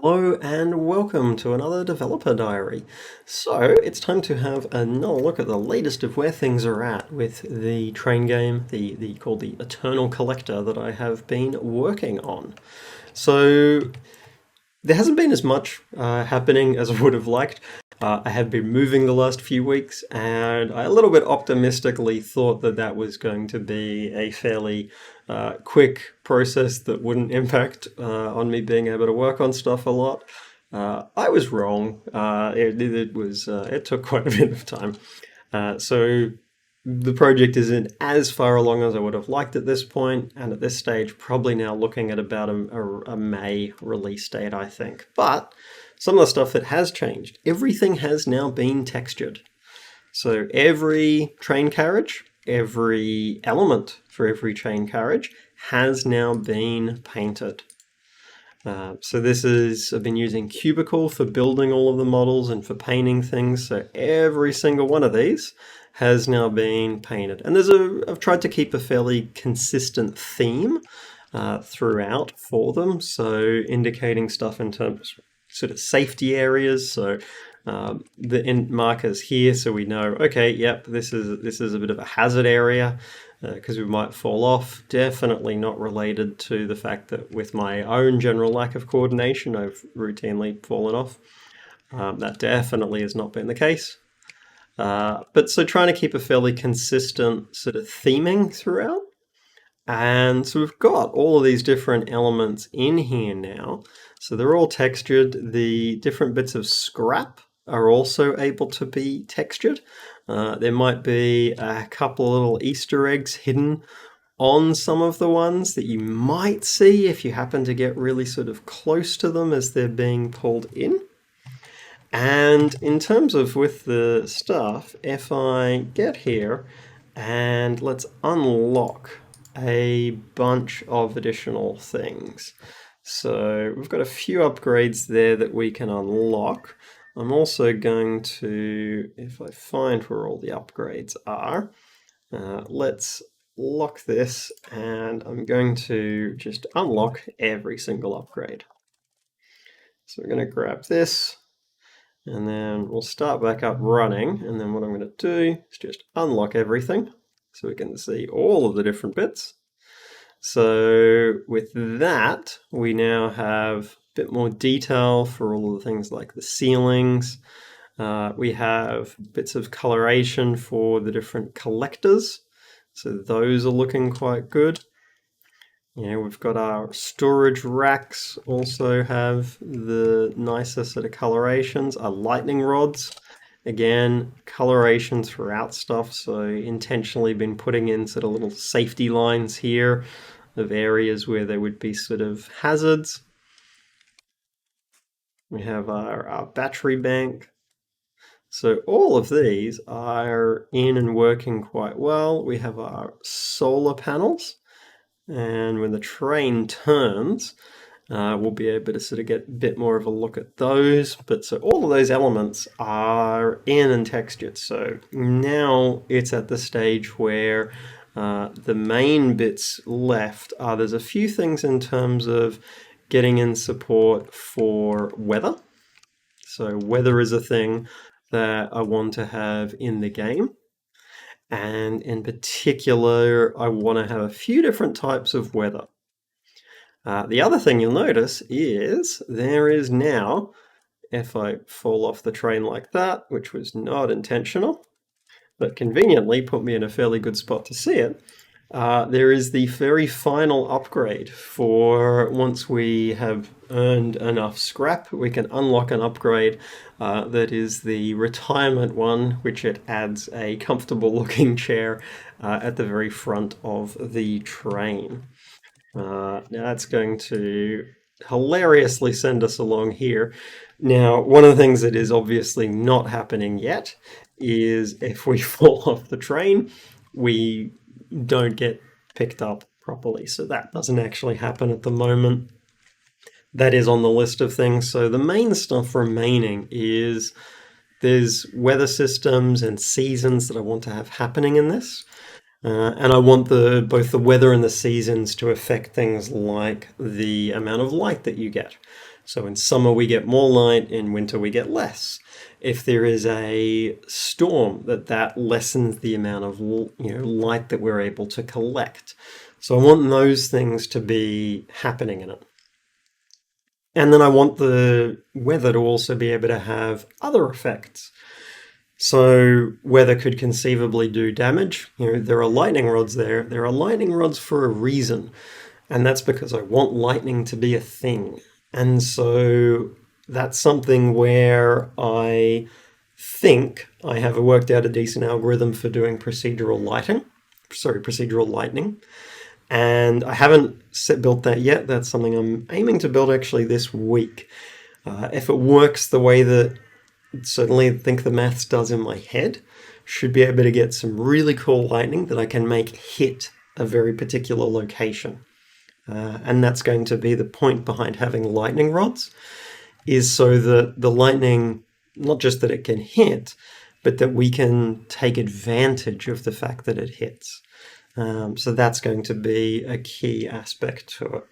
Hello and welcome to another developer diary. So it's time to have another look at the latest of where things are at with the train game, the called the Eternal Collector that I have been working on. So there hasn't been as much happening as I would have liked. I have been moving the last few weeks, and I a little bit optimistically thought that that was going to be a fairly quick process that wouldn't impact on me being able to work on stuff a lot. I was wrong. It took quite a bit of time. So the project isn't as far along as I would have liked at this point, and at this stage, probably now looking at about a May release date, I think. But some of the stuff that has changed, everything has now been textured. So every train carriage, every element for every train carriage has now been painted. So I've been using Cubicle for building all of the models and for painting things. So every single one of these has now been painted. And I've tried to keep a fairly consistent theme throughout for them. So indicating stuff in terms of sort of safety areas. So the markers here, so we know, okay, yep, this is a bit of a hazard area because we might fall off. Definitely not related to the fact that with my own general lack of coordination, I've routinely fallen off. That definitely has not been the case. But so trying to keep a fairly consistent sort of theming throughout. And so we've got all of these different elements in here now. So they're all textured. The different bits of scrap are also able to be textured. There might be a couple of little Easter eggs hidden on some of the ones that you might see if you happen to get really sort of close to them as they're being pulled in. And in terms of with the stuff, if I get here and let's unlock a bunch of additional things. So we've got a few upgrades there that we can unlock. I'm also going to, if I find where all the upgrades are, let's lock this, and I'm going to just unlock every single upgrade. So we're going to grab this, and then we'll start back up running, and then what I'm going to do is just unlock everything so we can see all of the different bits. So with that, we now have a bit more detail for all of the things like the ceilings. We have bits of coloration for the different collectors. So those are looking quite good. We've got our storage racks also have the nicer sort of colorations. Our lightning rods, again, coloration throughout stuff. So intentionally been putting in sort of little safety lines here of areas where there would be sort of hazards. We have our battery bank. So all of these are in and working quite well. We have our solar panels. And when the train turns, we'll be able to sort of get a bit more of a look at those. But so all of those elements are in and textured. So now it's at the stage where the main bits left are there's a few things in terms of getting in support for weather. So weather is a thing that I want to have in the game. And in particular, I want to have a few different types of weather. The other thing you'll notice is there is now, if I fall off the train like that, which was not intentional, but conveniently put me in a fairly good spot to see it, there is the very final upgrade for once we have earned enough scrap, we can unlock an upgrade that is the retirement one, which it adds a comfortable looking chair at the very front of the train. Now that's going to hilariously send us along here. Now, one of the things that is obviously not happening yet is if we fall off the train, we don't get picked up properly. So that doesn't actually happen at the moment. That is on the list of things. So the main stuff remaining is there's weather systems and seasons that I want to have happening in this. And I want both the weather and the seasons to affect things like the amount of light that you get. So in summer we get more light, in winter we get less. If there is a storm, that lessens the amount of light that we're able to collect. So I want those things to be happening in it. And then I want the weather to also be able to have other effects. So weather could conceivably do damage. There are lightning rods there. There are lightning rods for a reason. And that's because I want lightning to be a thing. And so that's something where I think I have worked out a decent algorithm for doing procedural lightning. And I haven't built that yet. That's something I'm aiming to build actually this week. If it works the way that certainly I think the maths does in my head, should be able to get some really cool lightning that I can make hit a very particular location. And that's going to be the point behind having lightning rods, is so that the lightning, not just that it can hit, but that we can take advantage of the fact that it hits. So that's going to be a key aspect to it.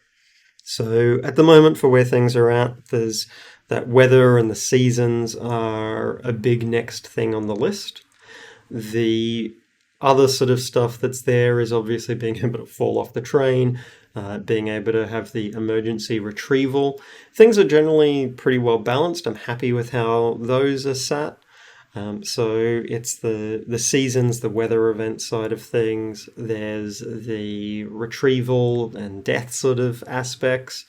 So at the moment, for where things are at, there's that weather and the seasons are a big next thing on the list. The other sort of stuff that's there is obviously being able to fall off the train, being able to have the emergency retrieval. Things are generally pretty well balanced. I'm happy with how those are sat. So it's the seasons, the weather event side of things. There's the retrieval and death sort of aspects.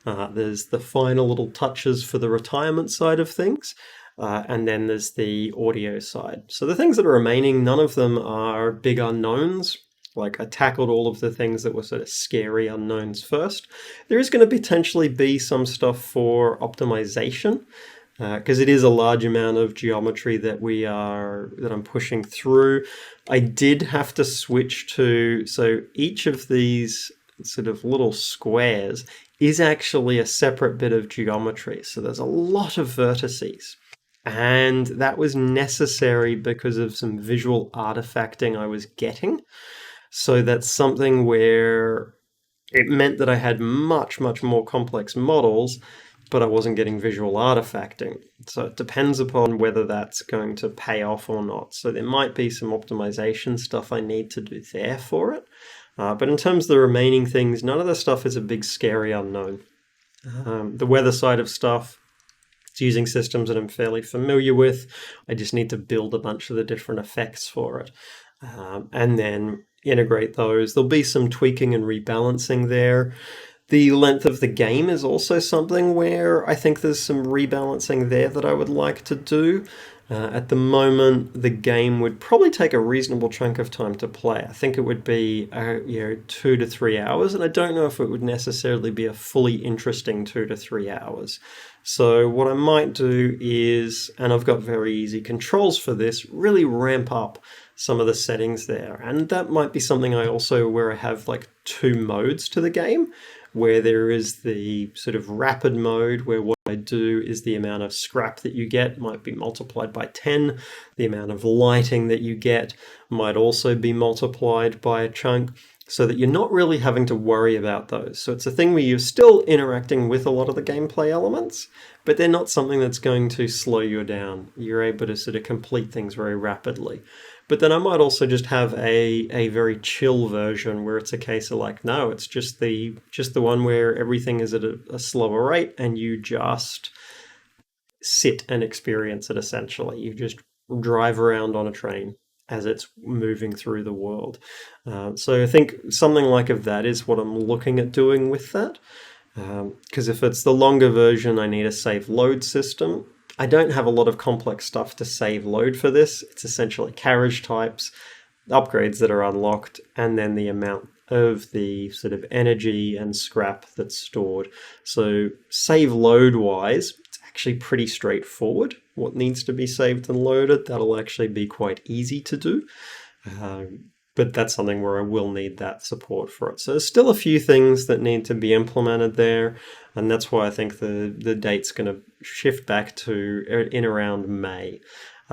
There's the final little touches for the retirement side of things. And then there's the audio side. So the things that are remaining, none of them are big unknowns. Like, I tackled all of the things that were sort of scary unknowns first. There is going to potentially be some stuff for optimization, because it is a large amount of geometry that I'm pushing through. I did have to switch to, so each of these sort of little squares is actually a separate bit of geometry. So there's a lot of vertices. And that was necessary because of some visual artifacting I was getting. So that's something where it meant that I had much, much more complex models, but I wasn't getting visual artifacting. So it depends upon whether that's going to pay off or not. So there might be some optimization stuff I need to do there for it. But in terms of the remaining things, none of the stuff is a big, scary unknown. The weather side of stuff, it's using systems that I'm fairly familiar with. I just need to build a bunch of the different effects for it. And then integrate those. There'll be some tweaking and rebalancing there. The length of the game is also something where I think there's some rebalancing there that I would like to do. At the moment, the game would probably take a reasonable chunk of time to play. I think it would be 2 to 3 hours, and I don't know if it would necessarily be a fully interesting 2 to 3 hours. So what I might do is, and I've got very easy controls for this, really ramp up some of the settings there. And that might be something where I have like 2 modes to the game, where there is the sort of rapid mode, where what I do is the amount of scrap that you get might be multiplied by 10. The amount of lighting that you get might also be multiplied by a chunk, so that you're not really having to worry about those. So it's a thing where you're still interacting with a lot of the gameplay elements, but they're not something that's going to slow you down. You're able to sort of complete things very rapidly. But then I might also just have a very chill version where it's a case of like, no, it's just the one where everything is at a slower rate and you just sit and experience it essentially. You just drive around on a train as it's moving through the world. So I think something like that is what I'm looking at doing with that. Because if it's the longer version, I need a save load system. I don't have a lot of complex stuff to save load for this. It's essentially carriage types, upgrades that are unlocked, and then the amount of the sort of energy and scrap that's stored. So save load wise, it's actually pretty straightforward. What needs to be saved and loaded, that'll actually be quite easy to do. But that's something where I will need that support for it. So there's still a few things that need to be implemented there, and that's why I think the date's going to shift back to in around May.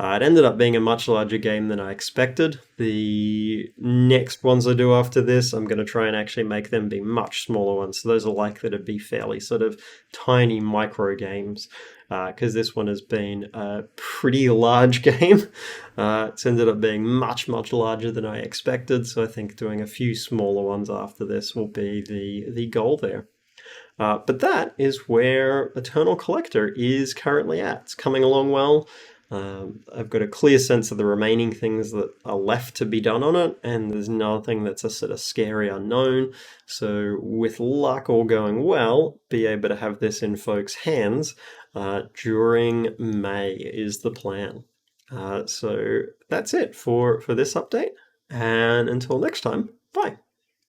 It ended up being a much larger game than I expected. The next ones I do after this, I'm going to try and actually make them be much smaller ones. So those are likely to be fairly sort of tiny micro games, because this one has been a pretty large game. It's ended up being much, much larger than I expected. So I think doing a few smaller ones after this will be the goal there. But that is where Eternal Collector is currently at. It's coming along well. I've got a clear sense of the remaining things that are left to be done on it, and there's nothing that's a sort of scary unknown. So with luck all going well, be able to have this in folks' hands during May is the plan. So that's it for this update, and until next time, bye.